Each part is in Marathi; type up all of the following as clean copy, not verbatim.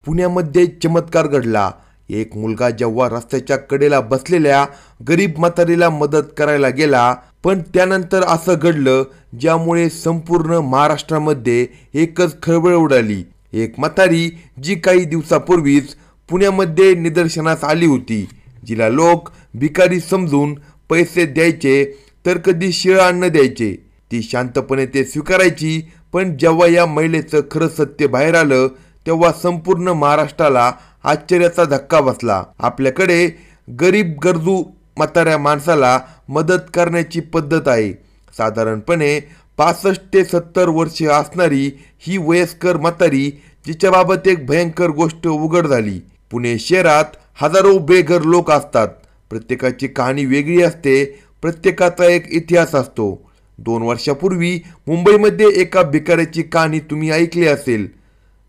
पुण्यामध्ये चमत्कार घडला। एक मुलगा जेव्हा रस्त्याच्या कडेला बसलेल्या गरीब म्हातारीला मदत करायला गेला, पण त्यानंतर असं घडलं ज्यामुळे संपूर्ण महाराष्ट्रामध्ये एकच खळबळ उडाली। एक म्हातारी जी काही दिवसापूर्वीच पुण्यामध्ये निदर्शनास आली होती, जिला लोक भिकारी समजून पैसे द्यायचे तर कधी शिळं अन्न द्यायचे, ती शांतपणे ते स्वीकारायची। पण जेव्हा या महिलेचं खरं सत्य बाहेर आलं तेव्हा संपूर्ण महाराष्ट्राला आश्चर्याचा धक्का बसला। आपल्याकडे गरीब गरजू म्हाताऱ्या माणसाला मदत करण्याची पद्धत आहे। साधारणपणे 65 ते 70 वर्षे असणारी ही वयस्कर म्हातारी, जिच्याबाबत एक भयंकर गोष्ट उघड झाली। पुणे शहरात हजारो बेघर लोक असतात, प्रत्येकाची कहाणी वेगळी असते, प्रत्येकाचा एक इतिहास असतो। 2 वर्षापूर्वी मुंबईमध्ये एका भिकाऱ्याची कहाणी तुम्ही ऐकली असेल,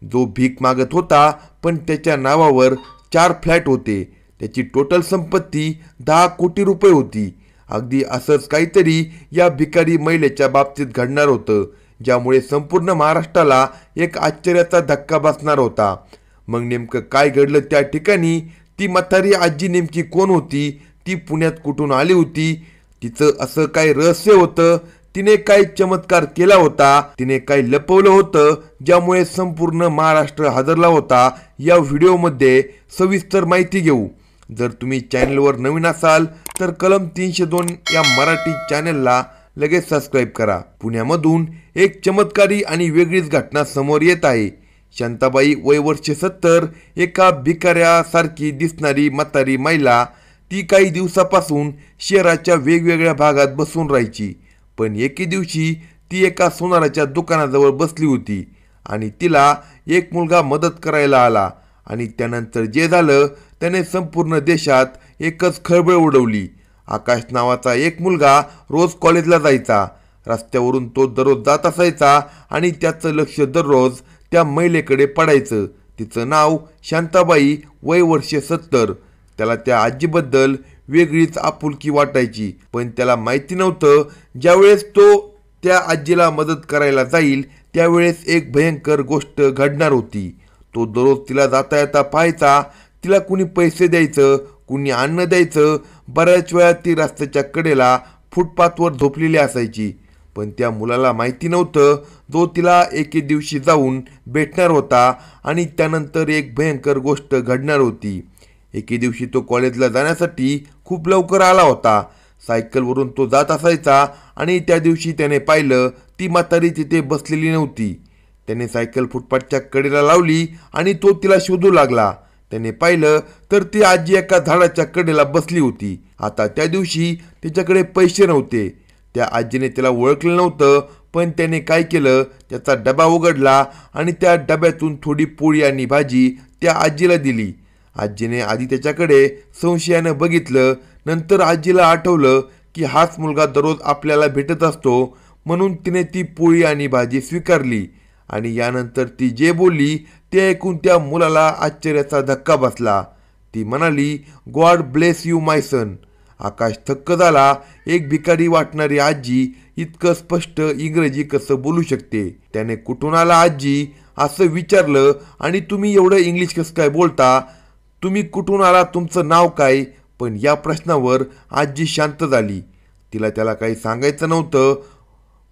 जो भीक मागत होता, पण त्याच्या नावावर 4 फ्लॅट होते। त्याची टोटल संपत्ती 10 कोटी रुपये होती। अगदी असंच काहीतरी या भिकारी महिलेच्या बाबतीत घडणार होतं, ज्यामुळे संपूर्ण महाराष्ट्राला एक आश्चर्याचा धक्का बसणार होता। मग नेमकं काय घडलं त्या ठिकाणी? ती म्हातारी आजी नेमकी कोण होती? ती पुण्यात कुठून आली होती? तिचं असं काय रहस्य होतं? तिने काय चमत्कार केला होता? तिने काय लपवलं होतं ज्यामुळे संपूर्ण महाराष्ट्र हादरला होता? या व्हिडिओमध्ये सविस्तर माहिती घेऊ। जर तुम्ही चॅनलवर नवीन असाल तर कलम 302 या मराठी चॅनलला लगेच सबस्क्राईब करा। पुण्यामधून एक चमत्कारी आणि वेगळीच घटना समोर येत आहे। शांताबाई, वय वर्ष 70, एका भिकाऱ्यासारखी दिसणारी म्हातारी महिला, ती काही दिवसापासून शहराच्या वेगवेगळ्या भागात बसून राहायची। पण एके दिवशी ती एका सोनाराच्या दुकानाजवळ बसली होती आणि तिला एक मुलगा मदत करायला आला। आणि त्यानंतर जे झालं त्याने संपूर्ण देशात एकच खळबळ उडवली। आकाश नावाचा एक मुलगा रोज कॉलेजला जायचा। रस्त्यावरून तो दररोज जात असायचा आणि त्याचं लक्ष दररोज त्या महिलेकडे पडायचं। तिचं नाव शांताबाई, वय वर्ष 70। त्याला त्या आजीबद्दल वेगळीच आपुलकी वाटायची, पण त्याला माहिती नव्हतं ज्यावेळेस तो त्या आजीला मदत करायला जाईल त्यावेळेस एक भयंकर गोष्ट घडणार होती। तो दररोज तिला जाता येता पाहायचा, तिला कुणी पैसे द्यायचं, कुणी अन्न द्यायचं। बऱ्याच वेळा ती रस्त्याच्या कडेला फुटपाथवर झोपलेली असायची, पण त्या मुलाला माहिती नव्हतं जो तिला एके दिवशी जाऊन भेटणार होता आणि त्यानंतर एक भयंकर गोष्ट घडणार होती। एके दिवशी तो कॉलेजला जाण्यासाठी खूप लवकर आला होता। सायकलवरून तो जात असायचा आणि त्या दिवशी त्याने पाहिलं ती म्हातारी तिथे बसलेली नव्हती। त्याने सायकल फुटपाथच्या कडेला लावली आणि तो तिला शोधू लागला। त्याने पाहिलं तर ती आजी एका झाडाच्या कडेला बसली होती। आता त्या दिवशी तिच्याकडे पैसे नव्हते। त्या आजीने तिला ओळखलं नव्हतं, पण त्याने काय केलं, त्याचा डबा उघडला आणि त्या डब्यातून थोडी पोळी आणि भाजी त्या आजीला दिली। आजीने आधी त्याच्याकडे संशयानं बघितलं, नंतर आजीला आठवलं की हाच मुलगा दररोज आपल्याला भेटत असतो, म्हणून तिने ती पोळी आणि भाजी स्वीकारली। आणि यानंतर ती जे बोलली ते ऐकून त्या मुलाला आश्चर्याचा धक्का बसला। ती म्हणाली, God bless you my son. Akash थक्क झाला। एक भिकारी वाटणारी आजी इतकं स्पष्ट इंग्रजी कसं बोलू शकते? त्याने कुठून आला आजी असं विचारलं। आणि तुम्ही एवढं इंग्लिश कसं काय बोलता? तुम्ही कुठून आला? तुमचं नाव काय? पण या प्रश्नावर आजी शांत झाली। तिला त्याला काही सांगायचं नव्हतं,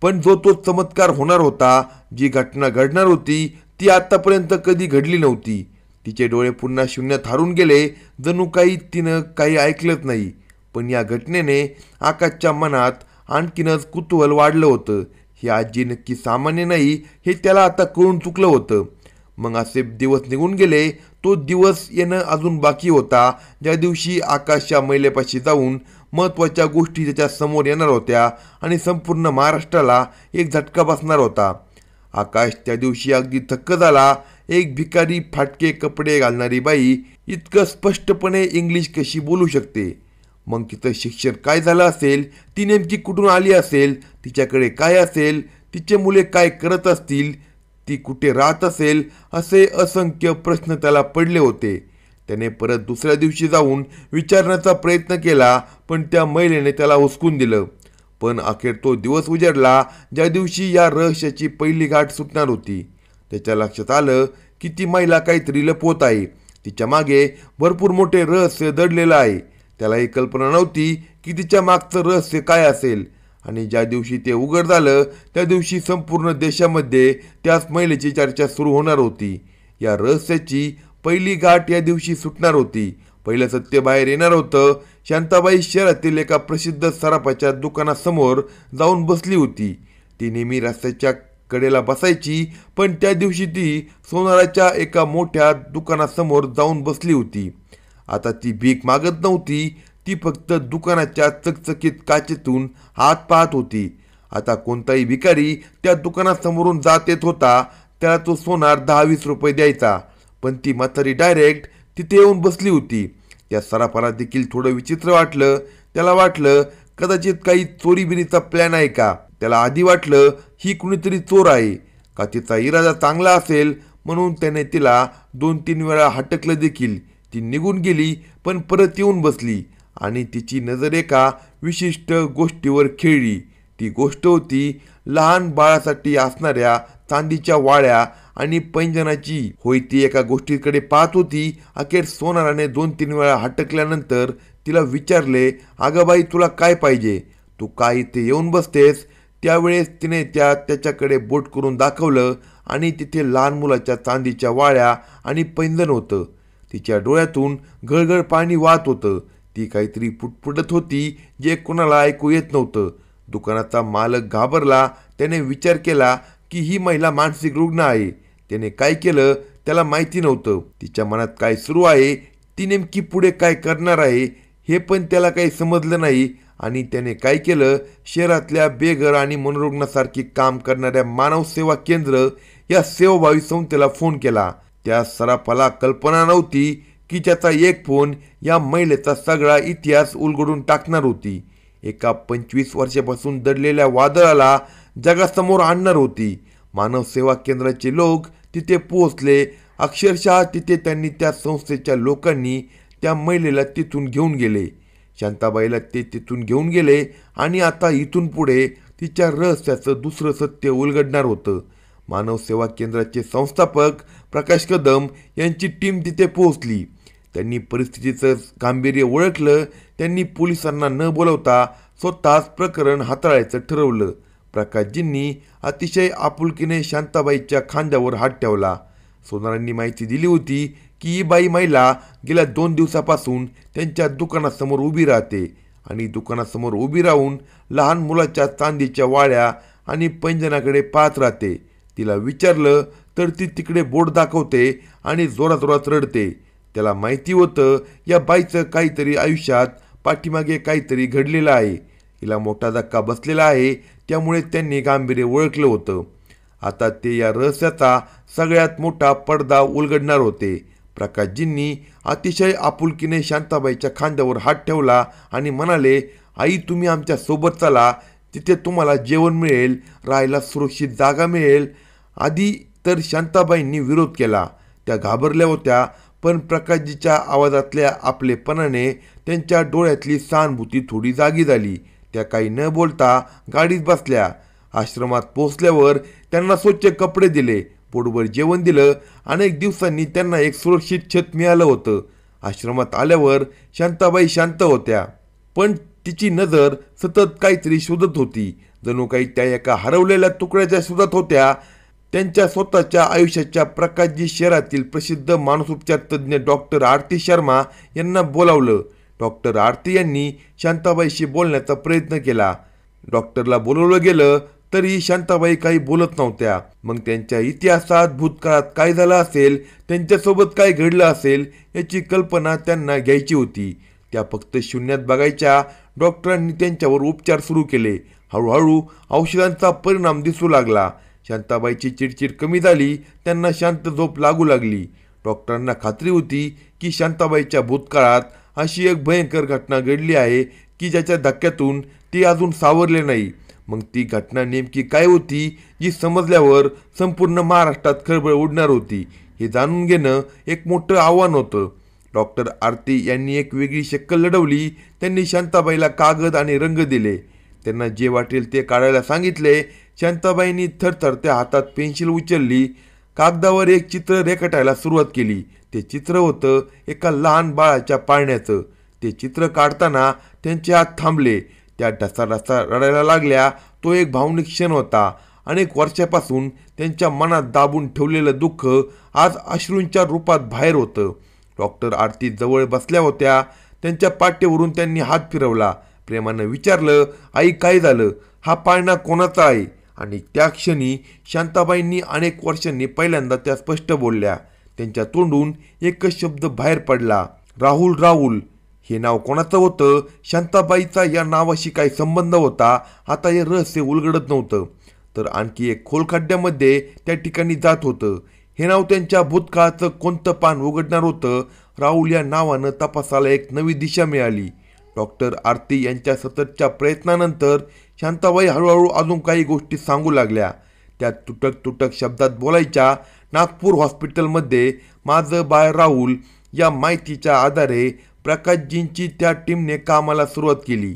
पण जो तो चमत्कार होणार होता, जी घटना घडणार होती, ती आतापर्यंत कधी घडली नव्हती। तिचे डोळे पुन्हा शून्यात हरून गेले, जणू काही तिनं काही ऐकलंच नाही। पण या घटनेने आकाशच्या मनात आणखीनच कुतूहल वाढलं होतं। ही आजी नक्की सामान्य नाही हे त्याला आता कळून चुकलं होतं। मग असे दिवस निघून गेले। तो दिवस येणं अजून बाकी होता, ज्या दिवशी आकाश या महिलेपाशी जाऊन महत्त्वाच्या गोष्टी त्याच्या समोर येणार होत्या आणि संपूर्ण महाराष्ट्राला एक झटका बसणार होता। आकाश त्या दिवशी अगदी थक्क झाला। एक भिकारी, फाटके कपडे घालणारी बाई इतकं स्पष्टपणे इंग्लिश कशी बोलू शकते? मग तिचं शिक्षण काय झालं असेल? ती नेमकी कुठून आली असेल? तिच्याकडे काय असेल? तिचे मुले काय करत असतील? ती कुठे राहत असेल? असे असंख्य प्रश्न त्याला पडले होते। त्याने परत दुसऱ्या दिवशी जाऊन विचारण्याचा प्रयत्न केला, पण त्या महिलेने त्याला हुसकून दिलं। पण अखेर तो दिवस उजाडला ज्या दिवशी या रहस्याची पहिली गाठ सुटणार होती। त्याच्या लक्षात आलं की ती महिला काहीतरी लपवत आहे, तिच्या मागे भरपूर मोठे रहस्य दडलेलं आहे. त्याला ही कल्पना नव्हती की तिच्या मागचं रहस्य काय असेल. आणि ज्या दिवशी ते उघड झालं त्या दिवशी संपूर्ण देशामध्ये त्याच महिलेची चर्चा सुरू होणार होती. या रहस्याची पहिली गाठ या दिवशी सुटणार होती. पहिलं सत्य बाहेर येणार होतं. शांताबाई शहरातील एका प्रसिद्ध सराफाच्या दुकानासमोर जाऊन बसली होती. ती नेहमी रस्त्याच्या कडेला बसायची, पण त्या दिवशी ती सोनाराच्या एका मोठ्या दुकानासमोर जाऊन बसली होती. आता ती भीक मागत नव्हती, ती फक्त दुकानाच्या चकचकीत काचेतून हात पाहत होती. आता कोणताही भिकारी त्या दुकानासमोरून जात येत होता, त्याला तो सोनार 10-20 रुपये द्यायचा. पण ती म्हातारी डायरेक्ट तिथे येऊन बसली होती. त्या सराफाला देखील थोडं विचित्र वाटलं. त्याला वाटलं कदाचित काही चोरीबिरीचा प्लॅन आहे का. त्याला आधी वाटलं ही कुणीतरी चोर आहे का तिचा इरादा चांगला असेल, म्हणून त्याने तिला 2-3 वेळा हटकलं देखील. ती निघून गेली, पण परत येऊन बसली आणि तिची नजर एका विशिष्ट गोष्टीवर खेळली. ती गोष्ट होती लहान बाळासाठी असणाऱ्या चांदीच्या वाळ्या आणि पैंजणाची. होय, ती एका गोष्टीकडे पाहत होती. अखेर सोनाराने 2-3 वेळा हटकल्यानंतर तिला विचारले, अगं बाई, तुला काय पाहिजे, तू काय इथे येऊन बसतेस. त्यावेळेस तिने त्याच्याकडे बोट करून दाखवलं आणि तिथे लहान मुलाच्या चांदीच्या वाळ्या आणि पैंजण होतं. तिच्या डोळ्यातून गळगळ पाणी वाहत होतं. ती काहीतरी पुटपुटत होती जे कोणाला ऐकू येत नव्हतं. दुकानाचा मालक घाबरला. त्याने विचार केला की ही महिला मानसिक रुग्ण आहे. त्याने काय केलं त्याला माहिती नव्हतं. तिच्या मनात काय सुरू आहे, ती नेमकी पुढे काय करणार आहे हे पण त्याला काही समजलं नाही. आणि त्याने काय केलं, शहरातल्या बेघर आणि मनोरुग्णासारखी काम करणाऱ्या मानव सेवा केंद्र या सेवाभावी संस्थेला फोन केला. त्या सराफाला कल्पना नव्हती की त्याचा एक फोन या महिलेचा सगळा इतिहास उलगडून टाकणार होती. एका 25 वर्षापासून दडलेल्या वादळाला जगासमोर आणणार होती. मानव सेवा केंद्राचे लोक तिथे पोहोचले. अक्षरशः तिथे त्यांनी त्या संस्थेच्या लोकांनी त्या महिलेला तिथून घेऊन गेले. शांताबाईला ते तिथून घेऊन गेले आणि आता इथून पुढे तिच्या रहस्याचं दुसरं सत्य उलगडणार होतं. मानव सेवा केंद्राचे संस्थापक प्रकाश कदम यांची टीम तिथे पोहोचली. त्यांनी परिस्थितीचं गांभीर्य ओळखलं. त्यांनी पोलिसांना न बोलवता स्वतःच प्रकरण हाताळायचं ठरवलं. प्रकाशजींनी अतिशय आपुलकीने शांताबाईच्या खांद्यावर हात ठेवला. सोनारांनी माहिती दिली होती की ही बाई महिला गेल्या 2 दिवसापासून त्यांच्या दुकानासमोर उभी राहते आणि दुकानासमोर उभी राहून लहान मुलाच्या चांदीच्या वाळ्या आणि पैंजणाकडे पाहत राहते. तिला विचारलं तर ती तिकडे बोट दाखवते आणि जोराजोरात रडते. त्याला माहिती होतं या बाईचं काहीतरी आयुष्यात पाठीमागे काहीतरी घडलेलं आहे. हिला मोठा धक्का बसलेला आहे. त्यामुळे त्यांनी गांभीर्य ओळखलं होतं. आता ते या रहस्याचा सगळ्यात मोठा पडदा उलगडणार होते. प्रकाशजींनी अतिशय आपुलकीने शांताबाईच्या खांद्यावर हात ठेवला आणि म्हणाले, आई, तुम्ही आमच्या सोबत चला. तिथे तुम्हाला जेवण मिळेल, राहायला सुरक्षित जागा मिळेल. आधी तर शांताबाईंनी विरोध केला. त्या घाबरल्या होत्या, पण प्रकाशजीच्या आवाजातल्या आपलेपणाने त्यांच्या डोळ्यातली सहानुभूती थोडी जागी झाली. त्या काही न बोलता गाडीत बसल्या. आश्रमात पोहोचल्यावर त्यांना स्वच्छ कपडे दिले, पोटभर जेवण दिलं. अनेक दिवसांनी त्यांना एक सुरक्षित छत मिळालं होतं. आश्रमात आल्यावर शांताबाई शांत होत्या, पण तिची नजर सतत काहीतरी शोधत होती. जणू काही त्या एका हरवलेल्या तुकड्याच्या शोधात होत्या. त्यांच्या स्वतःच्या आयुष्याच्या प्रकाशजी शहरातील प्रसिद्ध मानसोपचार तज्ज्ञ डॉक्टर आरती शर्मा यांना बोलावलं. डॉक्टर आरती यांनी शांताबाईशी बोलण्याचा प्रयत्न केला. डॉक्टरला बोलवलं गेलं तरी शांताबाई काही बोलत नव्हत्या. मग त्यांच्या इतिहासात भूतकाळात काय झालं असेल, त्यांच्यासोबत काय घडलं असेल याची कल्पना त्यांना घ्यायची होती. त्या फक्त शून्यात बघायच्या. डॉक्टरांनी त्यांच्यावर उपचार सुरू केले. हळूहळू औषधांचा परिणाम दिसू लागला. शांताबाईची चिडचिड कमी झाली. त्यांना शांत झोप लागू लागली. डॉक्टरांना खात्री होती की शांताबाईच्या भूतकाळात अशी एक भयंकर घटना घडली आहे की ज्याच्या धक्क्यातून ती अजून सावरले नाही. मग ती घटना नेमकी काय होती जी समजल्यावर संपूर्ण महाराष्ट्रात खळबळ उडणार होती हे जाणून घेणं एक मोठं आव्हान होतं. डॉक्टर आरती यांनी एक वेगळी शक्कल लढवली. त्यांनी शांताबाईला कागद आणि रंग दिले. त्यांना जे वाटेल ते काढायला सांगितले. शांताबाईंनी थरथरत्या हातात पेन्सिल उचलली. कागदावर एक चित्र रेखाटायला सुरुवात केली. ते चित्र होतं एका लहान बाळाच्या पाळण्याचं. ते चित्र काढताना त्यांचे हात थांबले. त्या ढसाढसा रडायला लागल्या. तो एक भावनिक क्षण होता. अनेक वर्षापासून त्यांच्या मनात दाबून ठेवलेलं दुःख आज अश्रूंच्या रूपात बाहेर होतं. डॉक्टर आरती जवळ बसल्या होत्या. त्यांच्या पाठीवरून त्यांनी हात फिरवला. प्रेमानं विचारलं, आई काय झालं? हा पाळणा कोणाचा आहे? आणि त्या क्षणी शांताबाईंनी अनेक वर्षांनी पहिल्यांदा त्या स्पष्ट बोलल्या. त्यांच्या तोंडून एकच शब्द बाहेर पडला, राहुल. राहुल हे नाव कोणाचं होतं? शांताबाईचा या नावाशी काही संबंध होता? आता हे रहस्य उलगडत नव्हतं, तर आणखी एक खोल खड्ड्यामध्ये त्या ठिकाणी जात होतं. हे नाव त्यांच्या भूतकाळाचं कोणतं पान उघडणार होतं? राहुल या नावानं तपासाला एक नवी दिशा मिळाली. डॉक्टर आरती यांच्या सततच्या प्रयत्नानंतर शांताबाई हळूहळू अजून काही गोष्टी सांगू लागल्या. त्या तुटक तुटक शब्दात बोलायच्या. नागपूर हॉस्पिटलमध्ये माझं बाळ राहुल या माहितीच्या आधारे प्रकाशजींची त्या टीमने कामाला सुरुवात केली.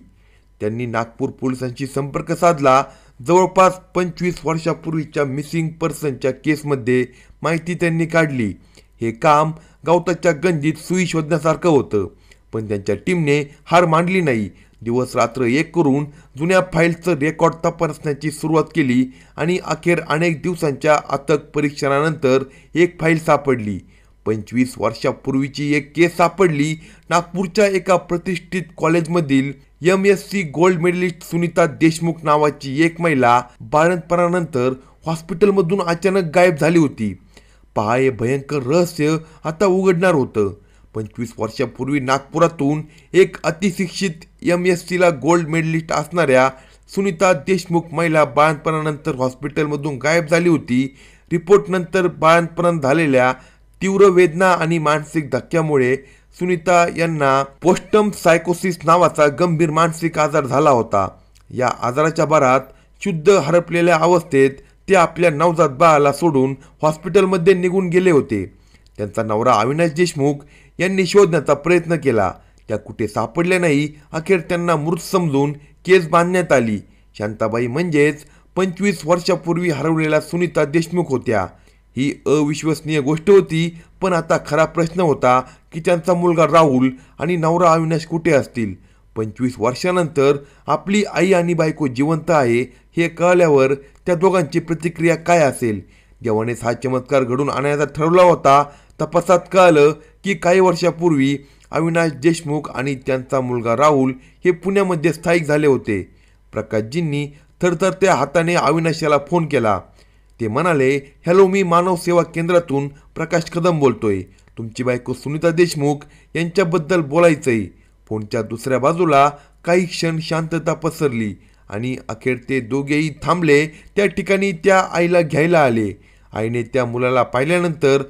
त्यांनी नागपूर पोलिसांशी संपर्क साधला. जवळपास 25 वर्षापूर्वीच्या मिसिंग पर्सनच्या केसमध्ये माहिती त्यांनी काढली. हे काम गवताच्या गंजीत सुई शोधण्यासारखं होतं, पण त्यांच्या टीमने हार मानली नाही. दिवस रात्र एक करून जुन्या फाईलचं रेकॉर्ड तपासण्याची सुरुवात केली आणि अखेर अनेक दिवसांच्या अथक परीक्षणानंतर एक फाईल सापडली. 25 वर्षापूर्वीची एक केस सापडली. नागपूरच्या एका प्रतिष्ठित कॉलेजमधील MSc gold medalist Sunita Deshmukh नावाची एक महिला बाळंतपणानंतर हॉस्पिटलमधून अचानक गायब झाली होती. पहा, हे भयंकर रहस्य आता उघडणार होतं. 25 वर्षापूर्वी नागपुरातून एक अतिशिक्षित MScला गोल्ड मेडलिस्ट असणाऱ्या सुनीता देशमुख महिला बाळंतपणानंतर हॉस्पिटलमधून गायब झाली होती. रिपोर्टनंतर बाळंतपणात झालेल्या तीव्र वेदना आणि मानसिक धक्क्यामुळे सुनीता यांना पोस्टम सायकोसिस नावाचा गंभीर मानसिक आजार झाला होता. या आजाराच्या भरात शुद्ध हरपलेल्या अवस्थेत ते आपल्या नवजात बाळाला सोडून हॉस्पिटलमध्ये निघून गेले होते. त्यांचा नवरा अविनाश देशमुख यांनी शोधण्याचा प्रयत्न केला. त्या कुठे सापडल्या नाही. अखेर त्यांना मृत समजून केस बांधण्यात आली. शांताबाई म्हणजेच 25 वर्षापूर्वी हरवलेल्या सुनीता देशमुख होत्या. ही अविश्वसनीय गोष्ट होती, पण आता खरा प्रश्न होता की त्यांचा मुलगा राहुल आणि नवरा अविनाश कुठे असतील? 25 वर्षानंतर आपली आई आणि बायको जिवंत आहे हे कळल्यावर त्या दोघांची प्रतिक्रिया काय असेल? देवानेच हा चमत्कार घडून आणायचा ठरवला होता. तपासात कळालं की काही वर्षापूर्वी अविनाश देशमुख आणि त्यांचा मुलगा राहुल हे पुण्यामध्ये स्थायिक झाले होते. प्रकाशजींनी थरथरत्या हाताने अविनाशाला फोन केला. ते म्हणाले, हॅलो, मी मानव सेवा केंद्रातून प्रकाश कदम बोलतोय. तुमची बायको सुनीता देशमुख यांच्याबद्दल बोलायचंय. फोनच्या दुसऱ्या बाजूला काही क्षण शांतता पसरली आणि अखेर ते दोघेही थांबले. त्या ठिकाणी त्या आईला घ्यायला आले. आईने त्या मुलाला पाहिल्यानंतर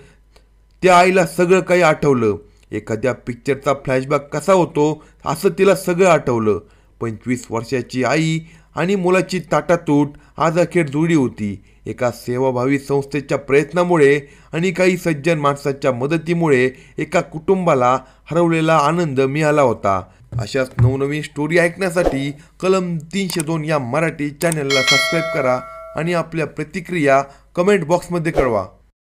त्या आईला सगळं काही आठवलं. एखाद्या पिक्चरचा फ्लॅशबॅक कसा होतो असं तिला सगळं आठवलं. 25 वर्षाची आई आणि मुलाची ताटातूट आज अखेर जुळली होती. एका सेवाभावी संस्थेच्या प्रयत्नामुळे आणि काही सज्जन माणसाच्या मदतीमुळे एका कुटुंबाला हरवलेला आनंद मिळाला होता. अशाच नवनवीन स्टोरी ऐकण्यासाठी कलम 302 या मराठी चॅनलला सबस्क्राईब करा आणि आपल्या प्रतिक्रिया कमेंट बॉक्समध्ये कळवा.